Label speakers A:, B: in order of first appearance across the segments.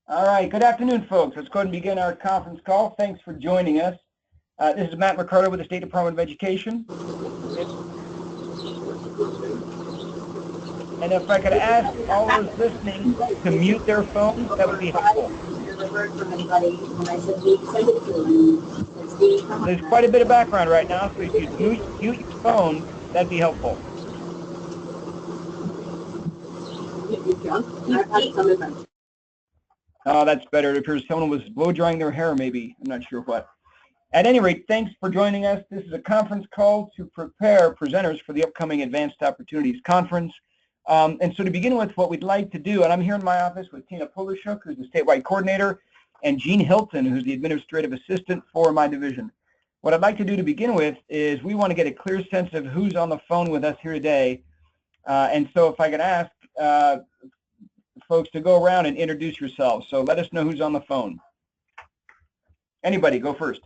A: All right, good afternoon, folks. Let's go ahead and begin our conference call. Thanks for joining us. This is Matt McCarter with the State Department of Education. And if I could ask all those listening to mute their phones, that would be helpful. There's quite a bit of background right now, so if you mute your phone, that'd be helpful. Oh, that's better. It appears someone was blow drying their hair, maybe. I'm not sure what. At any rate, thanks for joining us. This is a conference call to prepare presenters for the upcoming Advanced Opportunities Conference. And so to begin with, what we'd like to do, and I'm here in my office with Tina Polishuk, who's the statewide coordinator, and Jean Hilton, who's the administrative assistant for my division. What I'd like to do to begin with is we want to get a clear sense of who's on the phone with us here today. And so if I could ask folks to go around and introduce yourselves. So let us know who's on the phone. Anybody, go first.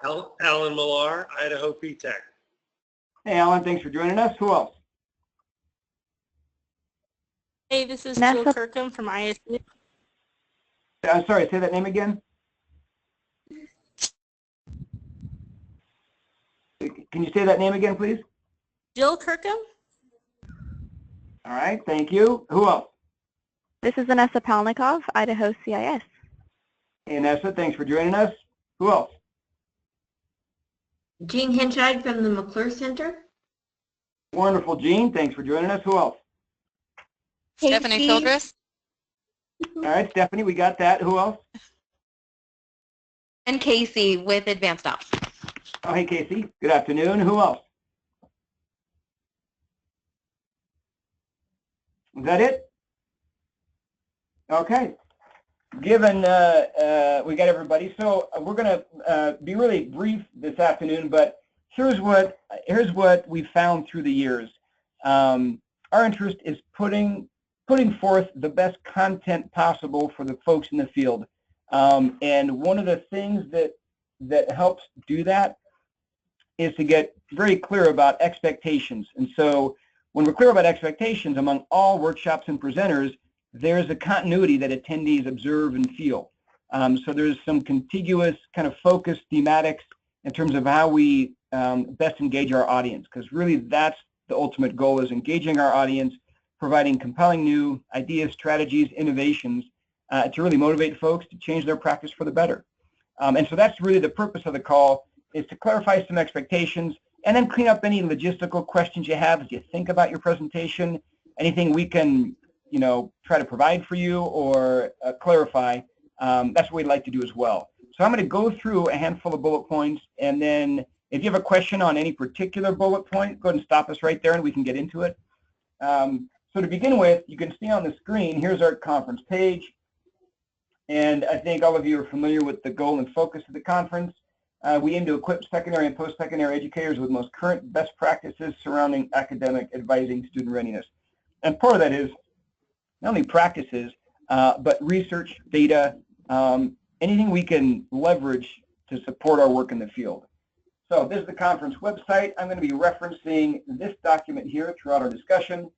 B: Alan Millar, Idaho PTech.
A: Hey, Alan, thanks for joining us. Who else?
C: Hey, this is Jill Kirkham from ISU.
A: I'm sorry, say that name again. Can you say that name again, please?
C: Jill Kirkham.
A: All right, thank you. Who else?
D: This is Vanessa Palnikov, Idaho CIS.
A: Hey, Vanessa, thanks for joining us. Who else?
E: Jean Henscheid from the McClure Center.
A: Wonderful, Jean. Thanks for joining us. Who else?
F: Stephanie Childress.
A: All right, Stephanie, we got that. Who else?
F: And Casey with Advanced Ops.
A: Oh, hey, Casey. Good afternoon. Who else? Is that it? Okay. Given we got everybody, so we're going to be really brief this afternoon, but here's what we found through the years. Our interest is putting forth the best content possible for the folks in the field. And one of the things that helps do that is to get very clear about expectations. And so when we're clear about expectations among all workshops and presenters, there's a continuity that attendees observe and feel. So there's some contiguous kind of focused thematics in terms of how we best engage our audience, because really that's the ultimate goal, is engaging our audience, providing compelling new ideas, strategies, innovations to really motivate folks to change their practice for the better. And so that's really the purpose of the call, is to clarify some expectations and then clean up any logistical questions you have as you think about your presentation, anything we can try to provide for you or clarify. That's what we'd like to do as well. So I'm going to go through a handful of bullet points, and then if you have a question on any particular bullet point, go ahead and stop us right there and we can get into it. So to begin with, you can see on the screen, here's our conference page. And I think all of you are familiar with the goal and focus of the conference. We aim to equip secondary and post-secondary educators with most current best practices surrounding academic advising student readiness. And part of that is not only practices, but research, data, anything we can leverage to support our work in the field. So this is the conference website. I'm going to be referencing this document here throughout our discussion.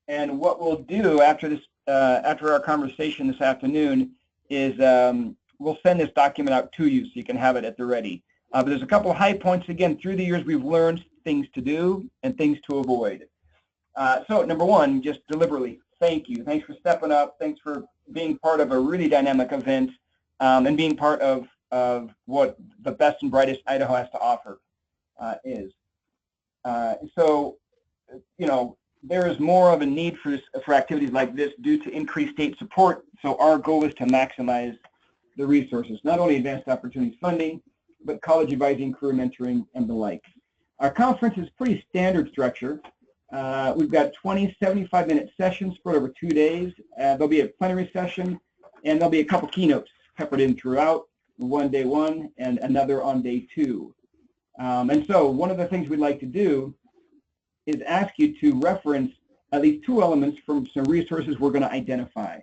A: And what we'll do after this, after our conversation this afternoon, is we'll send this document out to you so you can have it at the ready. But there's a couple of high points. Again, through the years, we've learned things to do and things to avoid. So number one, just deliberately, thank you. Thanks for stepping up. Thanks for being part of a really dynamic event and being part of what the best and brightest Idaho has to offer is. So, there is more of a need for activities like this due to increased state support. So our goal is to maximize the resources, not only advanced opportunities funding, but college advising, career mentoring, and the like. Our conference is pretty standard structure. We've got 20 75-minute sessions spread over 2 days. There'll be a plenary session, and there'll be a couple keynotes peppered in throughout, one day one and another on day two. And so one of the things we'd like to do is ask you to reference at least two elements from some resources we're going to identify.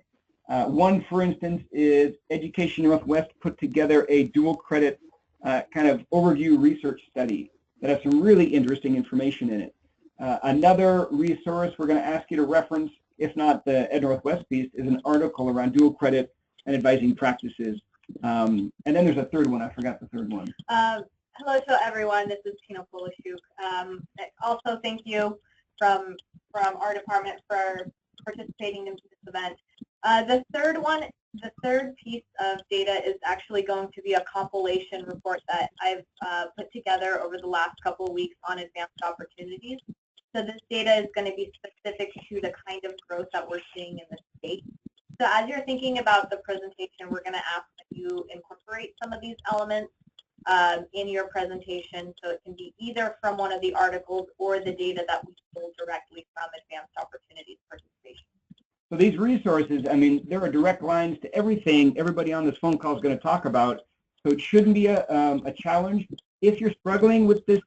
A: One, for instance, is Education Northwest put together a dual credit kind of overview research study that has some really interesting information in it. Another resource we're going to ask you to reference if not the Ed Northwest piece, is an article around dual credit and advising practices. And then there's a third one. I forgot the third one.
G: Hello to everyone. This is Tina Polishuk. Also, thank you from our department for participating in this event. The third piece of data is actually going to be a compilation report that I've put together over the last couple of weeks on advanced opportunities. So this data is going to be specific to the kind of growth that we're seeing in the state. So as you're thinking about the presentation, we're going to ask that you incorporate some of these elements in your presentation, so it can be either from one of the articles or the data that we pull directly from advanced opportunities participation.
A: So these resources, I mean, there are direct lines to everything everybody on this phone call is going to talk about, so it shouldn't be a challenge. If you're struggling with this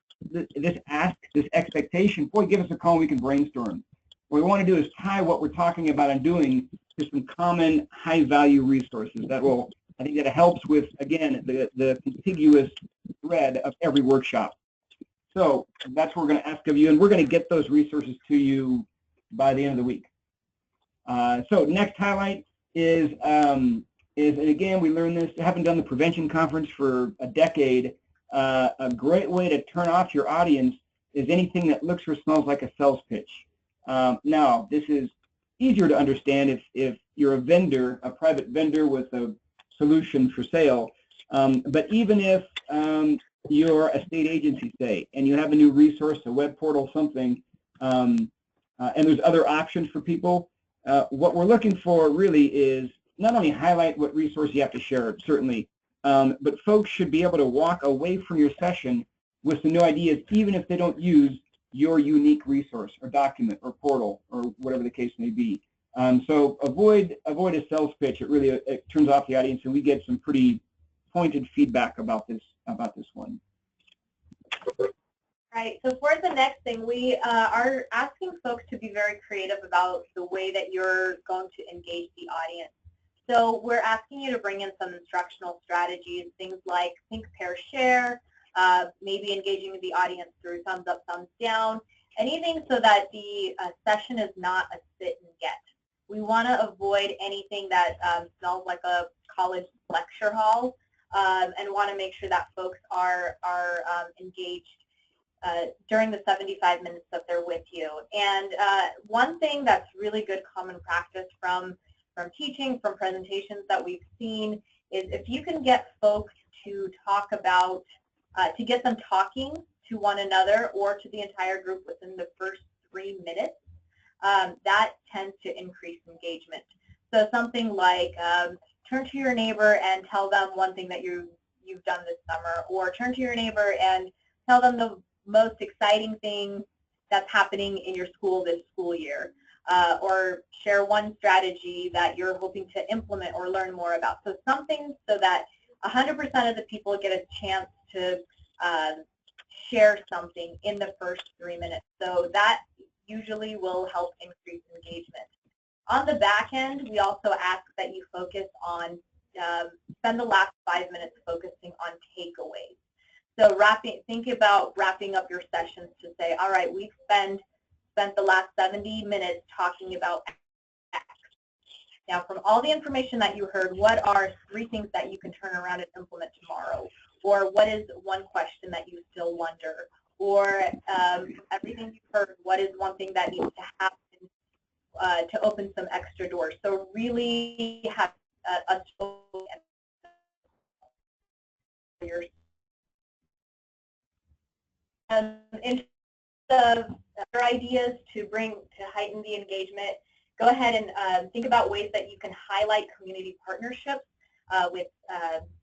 A: ask, this expectation, boy, give us a call and we can brainstorm. What we want to do is tie what we're talking about and doing to some common high-value resources. That will, I think that helps with, again, the contiguous thread of every workshop. So that's what we're going to ask of you, and we're going to get those resources to you by the end of the week. So next highlight is and again, we learned this, haven't done the prevention conference for a decade. A great way to turn off your audience is anything that looks or smells like a sales pitch. Now, this is easier to understand if you're a vendor, a private vendor with a solution for sale. But even if you're a state agency, say, and you have a new resource, a web portal, something, and there's other options for people, what we're looking for really is not only highlight what resource you have to share, certainly, but folks should be able to walk away from your session with some new ideas, even if they don't use your unique resource or document or portal or whatever the case may be. So avoid a sales pitch. It turns off the audience, and we get some pretty pointed feedback about this one.
G: Right, so for the next thing, we are asking folks to be very creative about the way that you're going to engage the audience. So we're asking you to bring in some instructional strategies, things like think, pair, share, maybe engaging the audience through thumbs up, thumbs down, anything so that the session is not a sit and get. We want to avoid anything that smells like a college lecture hall, and want to make sure that folks are engaged during the 75 minutes that they're with you. And one thing that's really good common practice from teaching, from presentations that we've seen, is if you can get folks to talk about, to get them talking to one another or to the entire group within the first 3 minutes, that tends to increase engagement. So something like turn to your neighbor and tell them one thing that you've done this summer, or turn to your neighbor and tell them the most exciting thing that's happening in your school this school year, or share one strategy that you're hoping to implement or learn more about. So something so that 100% of the people get a chance to share something in the first 3 minutes. So that usually will help increase engagement. On the back end, we also ask that you focus on, spend the last 5 minutes focusing on takeaways. So think about wrapping up your sessions to say, all right, we've spent the last 70 minutes talking about X. Now, from all the information that you heard, what are 3 things that you can turn around and implement tomorrow? Or what is one question that you still wonder? Or everything you've heard, what is one thing that needs to happen to open some extra doors? So really have a your in terms of other ideas to heighten the engagement, go ahead and think about ways that you can highlight community partnerships with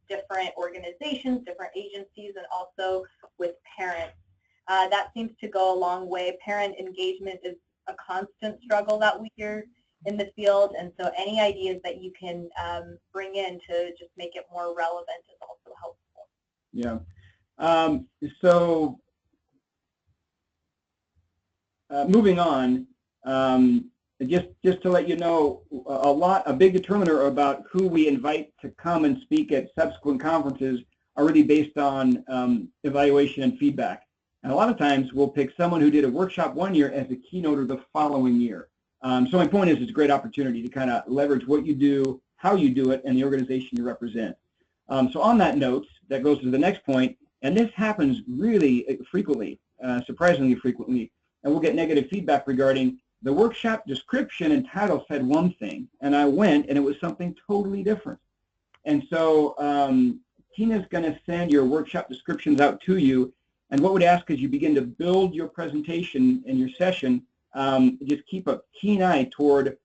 G: different organizations, different agencies, and also with parents. That seems to go a long way. Parent engagement is a constant struggle that we hear in the field, and so any ideas that you can bring in to just make it more relevant is also helpful.
A: Yeah. Moving on, just to let you know, a big determiner about who we invite to come and speak at subsequent conferences are really based on evaluation and feedback. And a lot of times we'll pick someone who did a workshop one year as a keynoter the following year. So my point is, it's a great opportunity to kind of leverage what you do, how you do it, and the organization you represent. So on that note, that goes to the next point, and this happens really frequently, surprisingly frequently, and we'll get negative feedback regarding the workshop description and title said one thing, and I went and it was something totally different. And so Tina's going to send your workshop descriptions out to you, and what we'd ask as you begin to build your presentation and your session, just keep a keen eye toward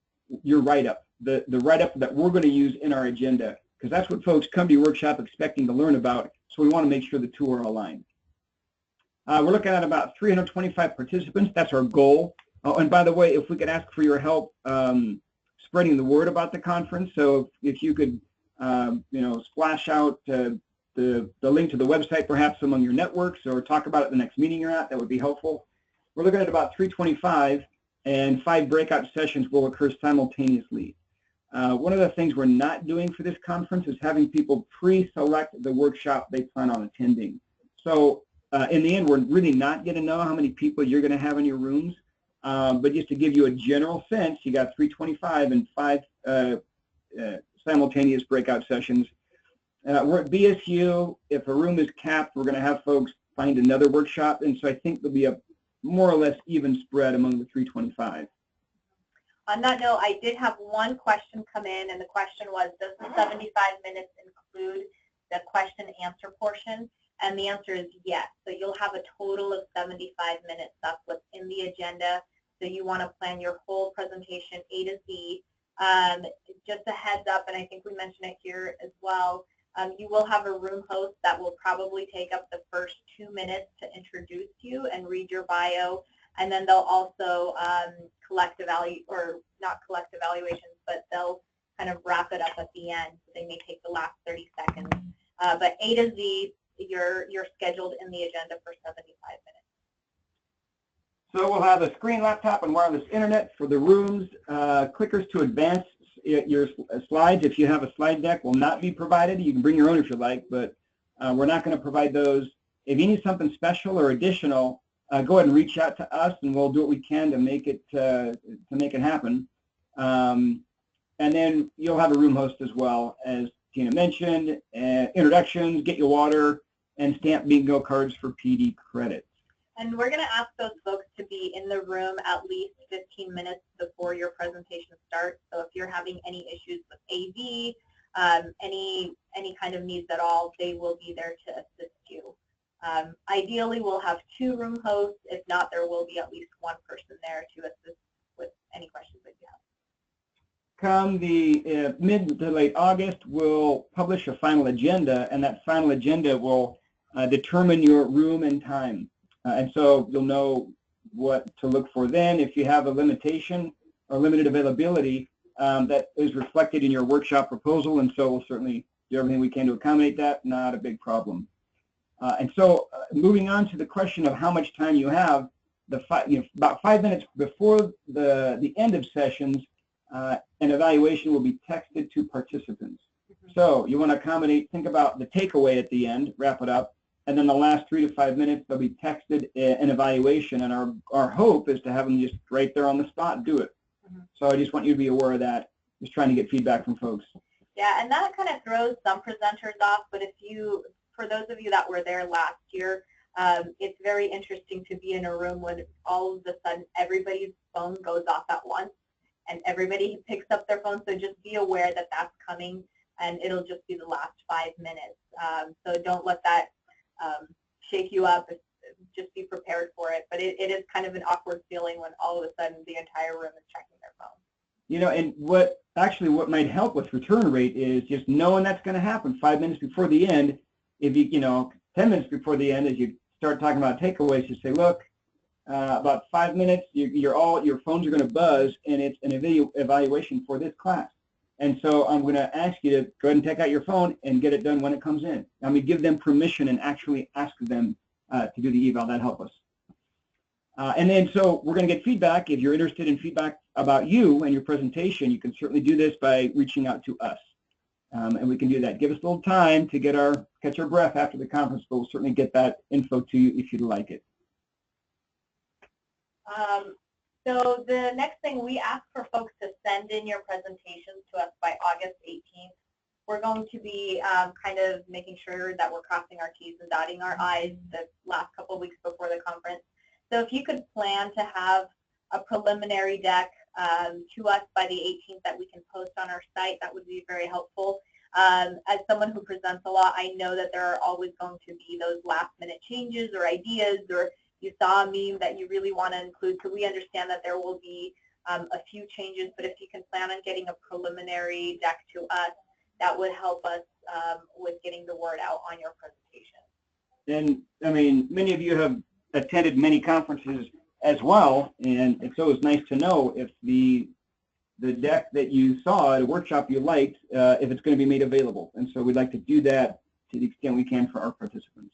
A: your write-up, the write-up that we're going to use in our agenda, because that's what folks come to your workshop expecting to learn about, so we want to make sure the two are aligned. We're looking at about 325 participants. That's our goal. Oh, and by the way, if we could ask for your help spreading the word about the conference, so if you could, splash out the link to the website perhaps among your networks, or talk about it the next meeting you're at, that would be helpful. We're looking at about 325, and 5 breakout sessions will occur simultaneously. One of the things we're not doing for this conference is having people pre-select the workshop they plan on attending. So in the end, we're really not going to know how many people you're going to have in your rooms. But just to give you a general sense, you got 325 and 5 simultaneous breakout sessions. We're at BSU. If a room is capped, we're going to have folks find another workshop, and so I think there'll be a more or less even spread among the 325.
G: On that note, I did have one question come in, and the question was, does the 75 minutes include the question and answer portion? And the answer is yes. So you'll have a total of 75 minutes. That's what's in the agenda. So you want to plan your whole presentation A to Z. Just a heads up, and I think we mentioned it here as well, you will have a room host that will probably take up the first 2 minutes to introduce you and read your bio, and then they'll also collect not collect evaluations, but they'll kind of wrap it up at the end. So they may take the last 30 seconds. But A to Z, you're scheduled in the agenda for 75 minutes.
A: So we'll have a screen, laptop, and wireless internet for the rooms. Clickers to advance your slides. If you have a slide deck, will not be provided. You can bring your own if you like, but we're not going to provide those. If you need something special or additional, go ahead and reach out to us, and we'll do what we can to make it happen. And then you'll have a room host as well, as Tina mentioned. Introductions, get your water, and stamp bingo cards for PD credits.
G: And we're going to ask those folks to be in the room at least 15 minutes before your presentation starts. So if you're having any issues with AV, any kind of needs at all, they will be there to assist you. Ideally, we'll have 2 room hosts. If not, there will be at least 1 person there to assist with any questions that you have.
A: Come the mid to late August, we'll publish a final agenda, and that final agenda will determine your room and time. And so you'll know what to look for then. If you have a limitation or limited availability, that is reflected in your workshop proposal, and so we'll certainly do everything we can to accommodate that. Not a big problem. And so moving on to the question of how much time you have, about 5 minutes before the end of sessions, an evaluation will be texted to participants. So you want to accommodate, think about the takeaway at the end, wrap it up, and then the last 3 to 5 minutes they'll be texted an evaluation, and our hope is to have them just right there on the spot do it. So I just want you to be aware of that, just trying to get feedback from folks.
G: Yeah, and that kind of throws some presenters off, but for those of you that were there last year, it's very interesting to be in a room when all of a sudden everybody's phone goes off at once and everybody picks up their phone. So just be aware that that's coming, and it'll just be the last 5 minutes. So don't let that shake you up. Just be prepared for it. But it is kind of an awkward feeling when all of a sudden the entire room is checking their phone.
A: You know, and what might help with return rate is just knowing that's going to happen 5 minutes before the end. If 10 minutes before the end, as you start talking about takeaways, you say, look, about 5 minutes, your phones are going to buzz, and it's an evaluation for this class. And so I'm going to ask you to go ahead and take out your phone and get it done when it comes in. I mean, give them permission and actually ask them to do the eval. That helps us. And then so we're going to get feedback. If you're interested in feedback about you and your presentation, you can certainly do this by reaching out to us. And we can do that. Give us a little time to catch our breath after the conference, but we'll certainly get that info to you if you'd like it.
G: So the next thing, we ask for folks to send in your presentations to us by August 18th. We're going to be kind of making sure that we're crossing our T's and dotting our I's the last couple of weeks before the conference. So if you could plan to have a preliminary deck to us by the 18th that we can post on our site, that would be very helpful. As someone who presents a lot, I know that there are always going to be those last minute changes or ideas, or you saw a meme that you really want to include. So we understand that there will be a few changes, but if you can plan on getting a preliminary deck to us, that would help us with getting the word out on your presentation.
A: And I mean, many of you have attended many conferences as well, and it's always nice to know if the deck that you saw at a workshop you liked, if it's going to be made available. And so we'd like to do that to the extent we can for our participants.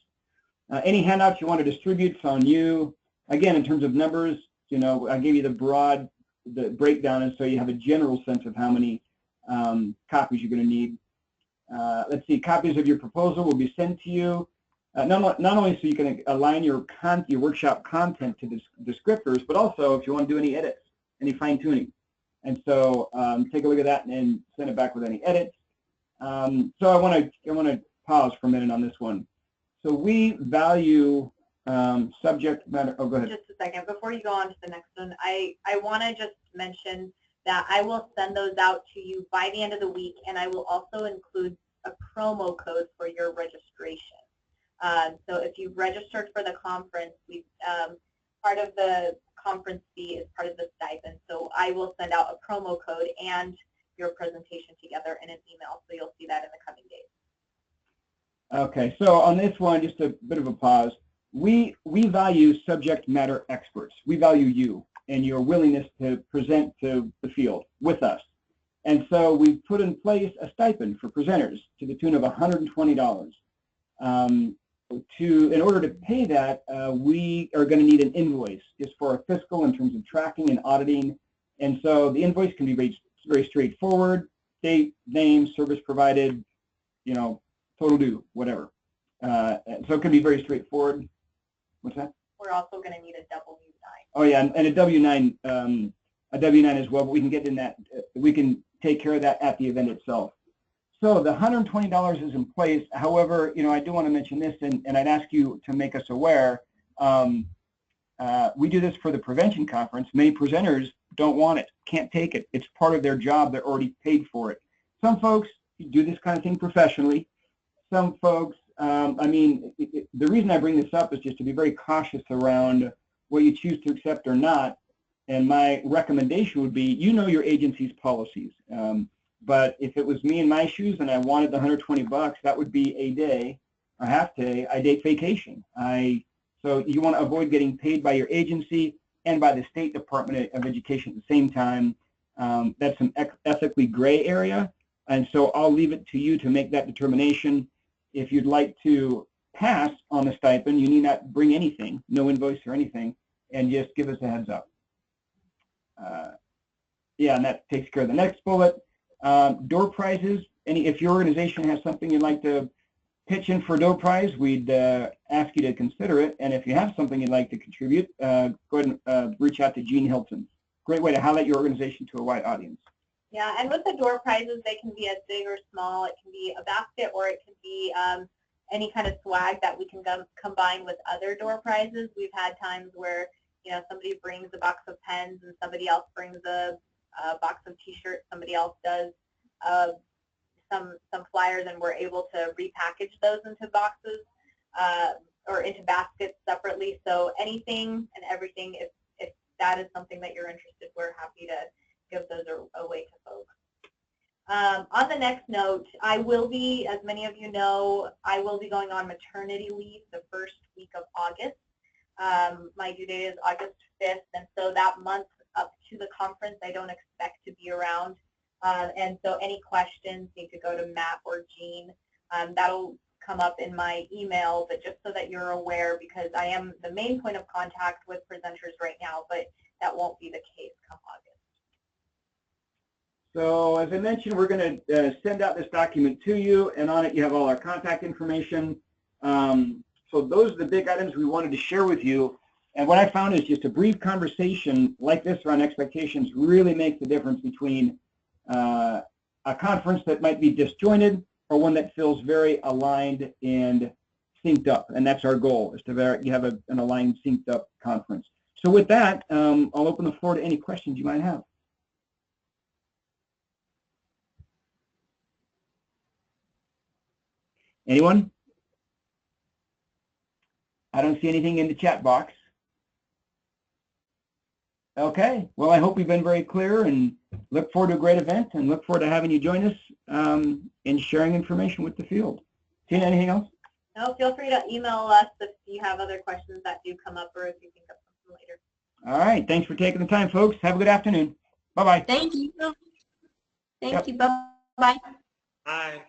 A: Any handouts you want to distribute, it's on you. Again, in terms of numbers, you know, I gave you the breakdown, and so you have a general sense of how many copies you're going to need. Let's see, copies of your proposal will be sent to you, not only so you can align your workshop content to the descriptors, but also if you want to do any edits, any fine-tuning. And so take a look at that and send it back with any edits. So I want to pause for a minute on this one. So we value subject matter. Oh, go ahead.
G: Just a second. Before you go on to the next one, I want to just mention that I will send those out to you by the end of the week, and I will also include a promo code for your registration. So if you've registered for the conference, part of the conference fee is part of the stipend. So I will send out a promo code and your presentation together in an email, so you'll see that in the coming days.
A: Okay, so on this one, just a bit of a pause. We value subject matter experts. We value you and your willingness to present to the field with us. And so we've put in place a stipend for presenters to the tune of $120. In order to pay that, we are going to need an invoice just for our fiscal in terms of tracking and auditing. And so the invoice can be very straightforward: date, name, service provided, you know, total due, whatever. So it can be very straightforward. What's that?
G: We're also going to need a W-9.
A: Oh yeah, and a W-9 as well. But we can get in that. We can take care of that at the event itself. So the $120 is in place. However, you know, I do want to mention this, and I'd ask you to make us aware. We do this for the prevention conference. Many presenters don't want it, can't take it. It's part of their job. They're already paid for it. Some folks do this kind of thing professionally. Some folks, I mean, the reason I bring this up is just to be very cautious around what you choose to accept or not. And my recommendation would be, you know, your agency's policies. But if it was me in my shoes and I wanted the $120, that would be a day, a half day, I take vacation. So you want to avoid getting paid by your agency and by the State Department of Education at the same time. That's an ethically gray area. And so I'll leave it to you to make that determination. If you'd like to pass on the stipend, you need not bring anything, no invoice or anything, and just give us a heads up. Yeah, and that takes care of the next bullet. Door prizes. If your organization has something you'd like to pitch in for a door prize, we'd ask you to consider it. And if you have something you'd like to contribute, go ahead and reach out to Jean Hilton. Great way to highlight your organization to a wide audience.
G: Yeah, and with the door prizes, they can be as big or small. It can be a basket, or it can be any kind of swag that we can combine with other door prizes. We've had times where, you know, somebody brings a box of pens and somebody else brings a box of T-shirts. Somebody else does some flyers, and we're able to repackage those into boxes or into baskets separately. So anything and everything, if that is something that you're interested, we're happy to give those away to folks. On the next note, I will be, as many of you know, I will be going on maternity leave the first week of August. My due date is August 5th, and so that month up to the conference, I don't expect to be around. And so any questions need to go to Matt or Jean. That'll come up in my email, but just so that you're aware, because I am the main point of contact with presenters right now, but that won't be the case come August.
A: So as I mentioned, we're going to send out this document to you, and on it you have all our contact information. So those are the big items we wanted to share with you. And what I found is just a brief conversation like this around expectations really makes the difference between a conference that might be disjointed or one that feels very aligned and synced up. And that's our goal, is to have an aligned, synced up conference. So with that, I'll open the floor to any questions you might have. Anyone? I don't see anything in the chat box. Okay, well, I hope we've been very clear and look forward to a great event and look forward to having you join us in sharing information with the field. Tina, anything else?
G: No, feel free to email us if you have other questions that do come up or if you think of something later.
A: All right, thanks for taking the time, folks. Have a good afternoon. Bye-bye.
E: Thank you. Thank
A: Yep.
E: you. Bye-bye.
B: Aye.